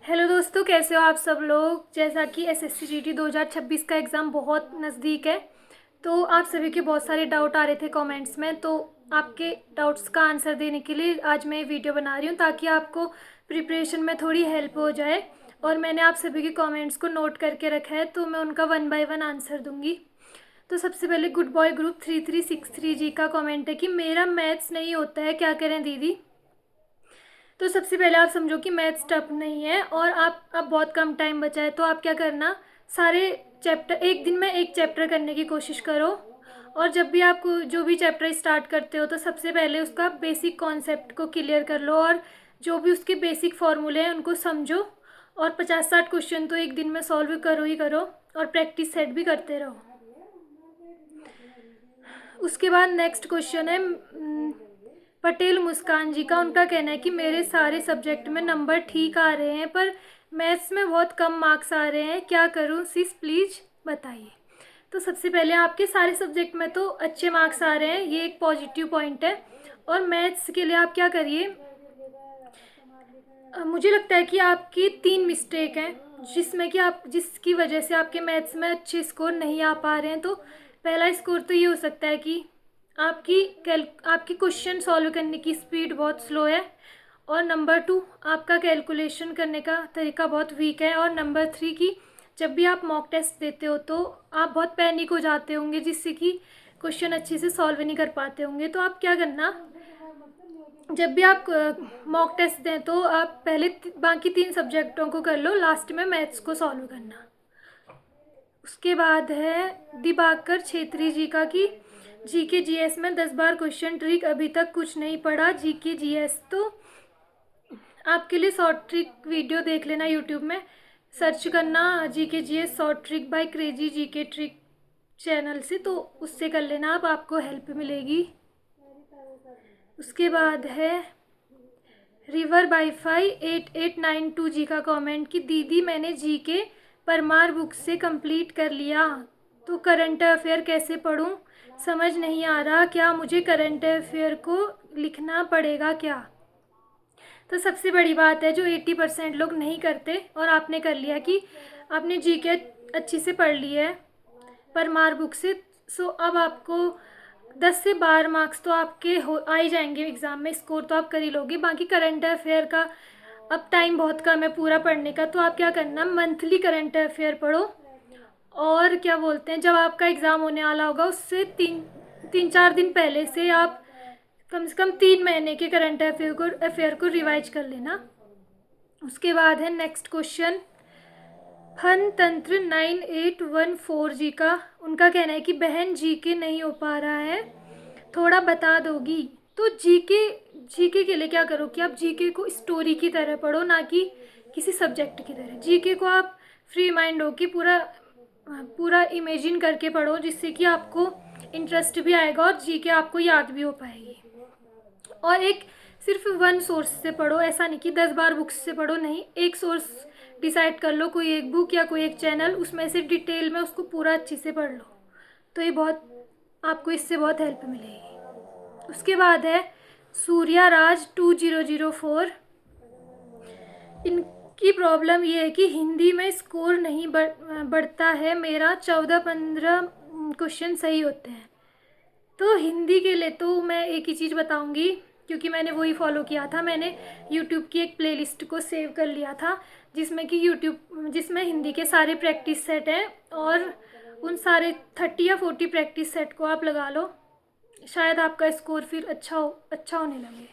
Hello दोस्तों, कैसे हो आप सब लोग। जैसा कि एसएससी जीडी 2026 का एग्ज़ाम बहुत नज़दीक है, तो आप सभी के बहुत सारे डाउट आ रहे थे कमेंट्स में। तो आपके डाउट्स का आंसर देने के लिए आज मैं ये वीडियो बना रही हूँ, ताकि आपको प्रिपरेशन में थोड़ी हेल्प हो जाए। और मैंने आप सभी के कमेंट्स को नोट करके रखा है, तो मैं उनका 1 बाय 1 आंसर दूँगी। तो सबसे पहले गुड बॉय ग्रुप 3363 जी का कमेंट है कि मेरा मैथ्स नहीं होता है, क्या करें दीदी। तो सबसे पहले आप समझो कि मैथ्स टफ नहीं है, और आप अब बहुत कम टाइम बचा है। तो आप क्या करना, सारे चैप्टर एक दिन में एक चैप्टर करने की कोशिश करो। और जब भी आप जो भी चैप्टर स्टार्ट करते हो, तो सबसे पहले उसका बेसिक कॉन्सेप्ट को क्लियर कर लो, और जो भी उसके बेसिक फॉर्मूले हैं उनको समझो। और 50-60 क्वेश्चन तो एक दिन में सॉल्व करो ही करो, और प्रैक्टिस सेट भी करते रहो। उसके बाद नेक्स्ट क्वेश्चन है पटेल मुस्कान जी का। उनका कहना है कि मेरे सारे सब्जेक्ट में नंबर ठीक आ रहे हैं, पर मैथ्स में बहुत कम मार्क्स आ रहे हैं, क्या करूं सिस, प्लीज़ बताइए। तो सबसे पहले आपके सारे सब्जेक्ट में तो अच्छे मार्क्स आ रहे हैं, ये एक पॉजिटिव पॉइंट है। और मैथ्स के लिए आप क्या करिए, मुझे लगता है कि आपकी 3 मिस्टेक हैं, जिसकी वजह से आपके मैथ्स में अच्छे स्कोर नहीं आ पा रहे हैं। तो पहला स्कोर तो ये हो सकता है कि आपकी क्वेश्चन सॉल्व करने की स्पीड बहुत स्लो है। और नंबर 2, आपका कैलकुलेशन करने का तरीका बहुत वीक है। और नंबर 3 की जब भी आप मॉक टेस्ट देते हो तो आप बहुत पैनिक हो जाते होंगे, जिससे कि क्वेश्चन अच्छे से सॉल्व नहीं कर पाते होंगे। तो आप क्या करना, जब भी आप मॉक टेस्ट दें तो आप पहले बाकी 3 सब्जेक्टों को कर लो, लास्ट में मैथ्स को सॉल्व करना। उसके बाद है दिबाकर छेत्री जी का कि जीके जीएस में 10 बार क्वेश्चन ट्रिक, अभी तक कुछ नहीं पढ़ा जीके जीएस। तो आपके लिए शॉर्ट ट्रिक वीडियो देख लेना, यूट्यूब में सर्च करना GK GS short trick bye crazy GK trick channel से, तो उससे कर लेना आप, आपको हेल्प मिलेगी। उसके बाद है रिवर वाईफाई 8892 जी का कमेंट कि दीदी मैंने जीके परमार बुक से कंप्लीट कर लिया, तो करंट अफेयर कैसे पढूं, समझ नहीं आ रहा, क्या मुझे करंट अफेयर को लिखना पड़ेगा क्या। तो सबसे बड़ी बात है जो 80% लोग नहीं करते, और आपने कर लिया कि आपने जीके अच्छी से पढ़ ली है परमार बुक से। सो अब आपको 10 से 12 मार्क्स तो आपके आ ही जाएंगे एग्ज़ाम में, स्कोर तो आप कर ही लोगे। बाकी करंट अफेयर का अब टाइम बहुत कम है पूरा पढ़ने का, तो आप क्या करना, मंथली करंट अफेयर पढ़ो। और क्या बोलते हैं, जब आपका एग्ज़ाम होने वाला होगा उससे 3-4 दिन पहले से आप कम से कम 3 महीने के करंट अफेयर को रिवाइज कर लेना। उसके बाद है नेक्स्ट क्वेश्चन फन तंत्र 9814 जी का। उनका कहना है कि बहन जीके नहीं हो पा रहा है, थोड़ा बता दोगी। तो जीके के लिए क्या करो कि आप जीके को स्टोरी की तरह पढ़ो, ना कि किसी सब्जेक्ट की तरह। जीके को आप फ्री माइंड हो कि पूरा इमेजिन करके पढ़ो, जिससे कि आपको इंटरेस्ट भी आएगा और जीके आपको याद भी हो पाएगी। और एक सिर्फ 1 सोर्स से पढ़ो, ऐसा नहीं कि 10 बार बुक्स से पढ़ो, नहीं, एक सोर्स डिसाइड कर लो, कोई एक बुक या कोई एक चैनल, उसमें से डिटेल में उसको पूरा अच्छे से पढ़ लो। तो ये आपको इससे बहुत हेल्प मिलेगी। उसके बाद है सूर्या राज 2004। इनकी प्रॉब्लम ये है कि हिंदी में स्कोर नहीं बढ़ता है मेरा, 14-15 क्वेश्चन सही होते हैं। तो हिंदी के लिए तो मैं एक ही चीज़ बताऊंगी, क्योंकि मैंने वही फॉलो किया था। मैंने यूट्यूब की एक प्लेलिस्ट को सेव कर लिया था, जिसमें हिंदी के सारे प्रैक्टिस सेट हैं, और उन सारे 30 या 40 प्रैक्टिस सेट को आप लगा लो, शायद आपका स्कोर फिर अच्छा होने लगे।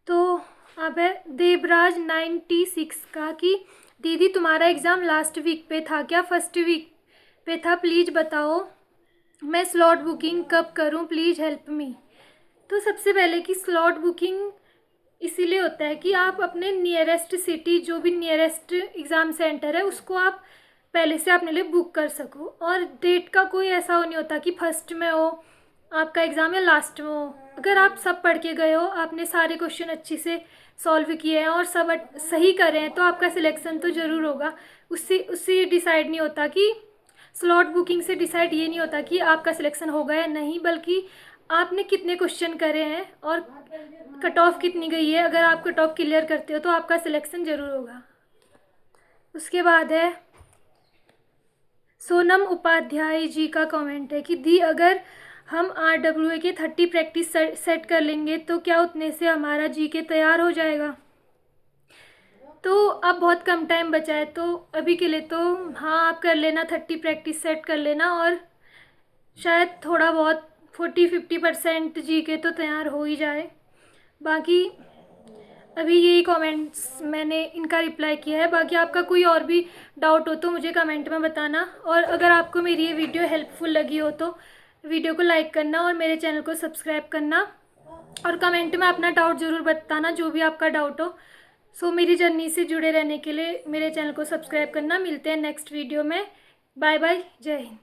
तो अब है देवराज 96 का कि दीदी तुम्हारा एग्ज़ाम लास्ट वीक पे था क्या, फर्स्ट वीक पे था, प्लीज़ बताओ मैं स्लॉट बुकिंग कब करूं, प्लीज़ हेल्प मी। तो सबसे पहले कि स्लॉट बुकिंग इसीलिए होता है कि आप अपने नियरेस्ट सिटी, जो भी नियरेस्ट एग्ज़ाम सेंटर है, उसको आप पहले से अपने लिए बुक कर सको। और डेट का कोई ऐसा नहीं होता कि फर्स्ट में हो आपका एग्ज़ाम या लास्ट में हो। अगर आप सब पढ़ के गए हो, आपने सारे क्वेश्चन अच्छे से सॉल्व किए हैं और सब सही कर रहे हैं, तो आपका सिलेक्शन तो ज़रूर होगा। उससे डिसाइड नहीं होता कि स्लॉट बुकिंग से डिसाइड ये नहीं होता कि आपका सिलेक्शन होगा या नहीं, बल्कि आपने कितने क्वेश्चन करे हैं और कट ऑफ कितनी गई है। अगर आप कट ऑफ क्लियर करते हो तो आपका सिलेक्शन ज़रूर होगा। उसके बाद है सोनम उपाध्याय जी का कमेंट है कि दी अगर हम RWA के 30 प्रैक्टिस सेट कर लेंगे तो क्या उतने से हमारा GK तैयार हो जाएगा। तो अब बहुत कम टाइम बचा है, तो अभी के लिए तो हाँ आप कर लेना, 30 प्रैक्टिस सेट कर लेना और शायद थोड़ा बहुत 40-50% GK तो तैयार हो ही जाए। बाकी अभी यही कमेंट्स मैंने इनका रिप्लाई किया है। बाकी आपका कोई और भी डाउट हो तो मुझे कमेंट में बताना। और अगर आपको मेरी ये वीडियो हेल्पफुल लगी हो तो वीडियो को लाइक करना और मेरे चैनल को सब्सक्राइब करना और कमेंट में अपना डाउट ज़रूर बताना, जो भी आपका डाउट हो। सो मेरी जर्नी से जुड़े रहने के लिए मेरे चैनल को सब्सक्राइब करना। मिलते हैं नेक्स्ट वीडियो में। बाय बाय, जय हिंद।